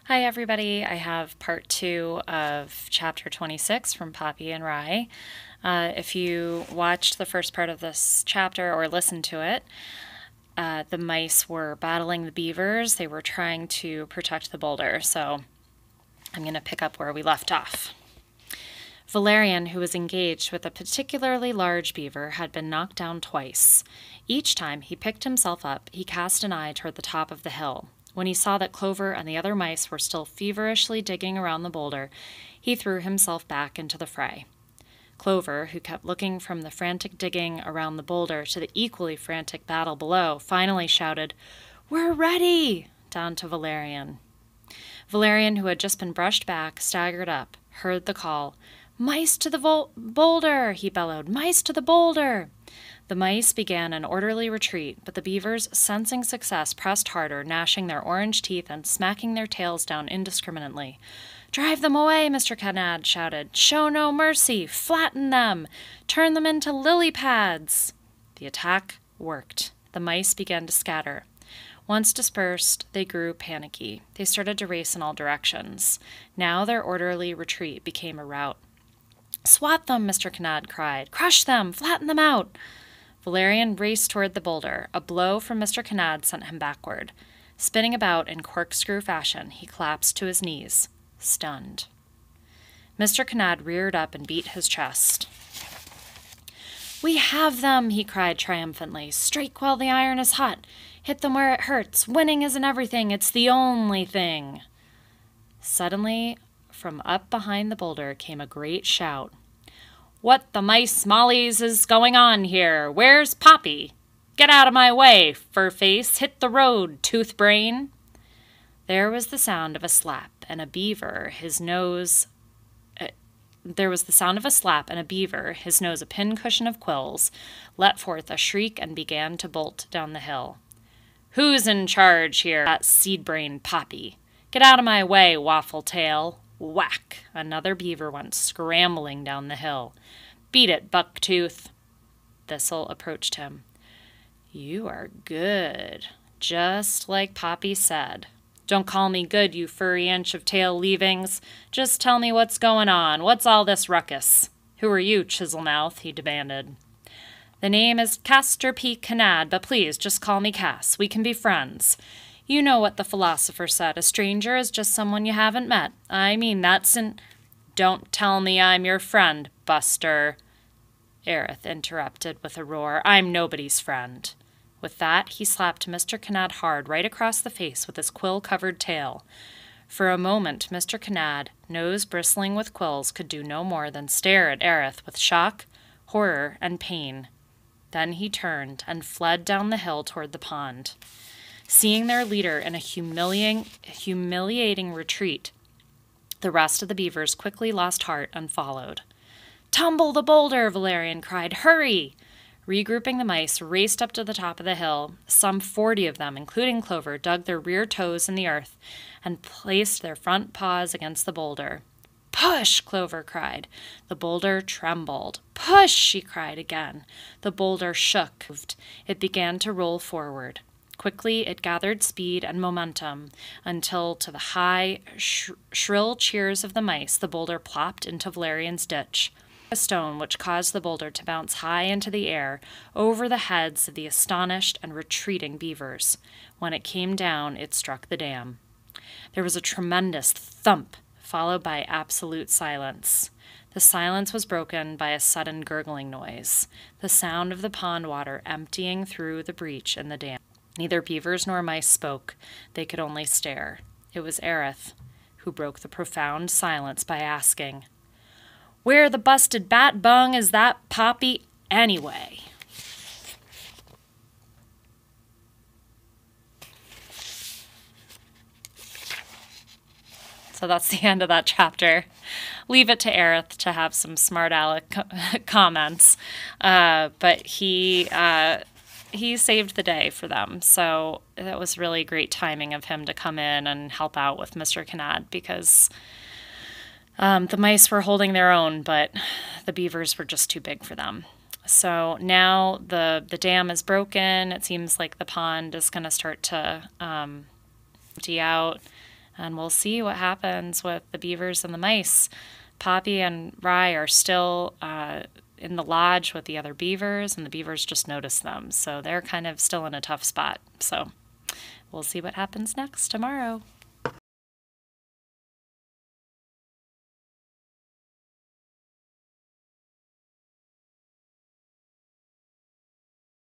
Hi, everybody. I have part 2 of chapter 26 from Poppy and Rye. If you watched the first part of this chapter or listened to it, the mice were battling the beavers. They were trying to protect the boulder, so I'm going to pick up where we left off. Valerian, who was engaged with a particularly large beaver, had been knocked down twice. Each time he picked himself up, he cast an eye toward the top of the hill. When he saw that Clover and the other mice were still feverishly digging around the boulder, he threw himself back into the fray. Clover, who kept looking from the frantic digging around the boulder to the equally frantic battle below, finally shouted, "We're ready!" down to Valerian. Valerian, who had just been brushed back, staggered up, heard the call. "Mice to the boulder!" he bellowed. "Mice to the boulder!" The mice began an orderly retreat, but the beavers, sensing success, pressed harder, gnashing their orange teeth and smacking their tails down indiscriminately. "Drive them away!" Mr. Kanad shouted. "Show no mercy! Flatten them! Turn them into lily pads!" The attack worked. The mice began to scatter. Once dispersed, they grew panicky. They started to race in all directions. Now their orderly retreat became a rout. "Swat them!" Mr. Kanad cried. "Crush them! Flatten them out!" Valerian raced toward the boulder. A blow from Mr. Kanad sent him backward. Spinning about in corkscrew fashion, he collapsed to his knees, stunned. Mr. Kanad reared up and beat his chest. "We have them!" he cried triumphantly. "Strike while the iron is hot. Hit them where it hurts. Winning isn't everything. It's the only thing." Suddenly, from up behind the boulder came a great shout. "What the mice mollies is going on here? Where's Poppy? Get out of my way, Furface. Hit the road, Toothbrain." There was the sound of a slap, and a beaver, his nose a pincushion of quills, let forth a shriek and began to bolt down the hill. "Who's in charge here?" "That seed-brain Poppy. Get out of my way, Waffle-tail." Whack! Another beaver went scrambling down the hill. "Beat it, Bucktooth." Thistle approached him. "You are good, just like Poppy said." "Don't call me good, you furry inch of tail leavings. Just tell me what's going on. What's all this ruckus?" "Who are you, Chiselmouth?" he demanded. "The name is Castor P. Kanad, but please just call me Cass. We can be friends. You know what the philosopher said, a stranger is just someone you haven't met. I mean, that's an—" "Don't tell me I'm your friend, Buster," Aerith interrupted with a roar. "I'm nobody's friend." With that, he slapped Mr. Kanad hard right across the face with his quill-covered tail. For a moment, Mr. Kanad, nose bristling with quills, could do no more than stare at Aerith with shock, horror, and pain. Then he turned and fled down the hill toward the pond. Seeing their leader in a humiliating retreat, the rest of the beavers quickly lost heart and followed. "Tumble the boulder!" Valerian cried. "Hurry!" Regrouping, the mice raced up to the top of the hill. Some 40 of them, including Clover, dug their rear toes in the earth and placed their front paws against the boulder. "Push!" Clover cried. The boulder trembled. "Push!" she cried again. The boulder shook. It began to roll forward. Quickly, it gathered speed and momentum until, to the high, shrill cheers of the mice, the boulder plopped into Valerian's ditch. A stone which caused the boulder to bounce high into the air over the heads of the astonished and retreating beavers. When it came down, it struck the dam. There was a tremendous thump, followed by absolute silence. The silence was broken by a sudden gurgling noise, the sound of the pond water emptying through the breach in the dam. Neither beavers nor mice spoke. They could only stare. It was Aerith who broke the profound silence by asking, "Where the busted bat bung is that Poppy anyway?" So that's the end of that chapter. Leave it to Aerith to have some smart aleck comments. But he saved the day for them. So that was really great timing of him to come in and help out with Mr. Kanad, because the mice were holding their own, but the beavers were just too big for them. So now the dam is broken. It seems like the pond is going to start to empty out. And we'll see what happens with the beavers and the mice. Poppy and Rye are still in the lodge with the other beavers, and the beavers just notice them. So they're kind of still in a tough spot. So we'll see what happens next tomorrow.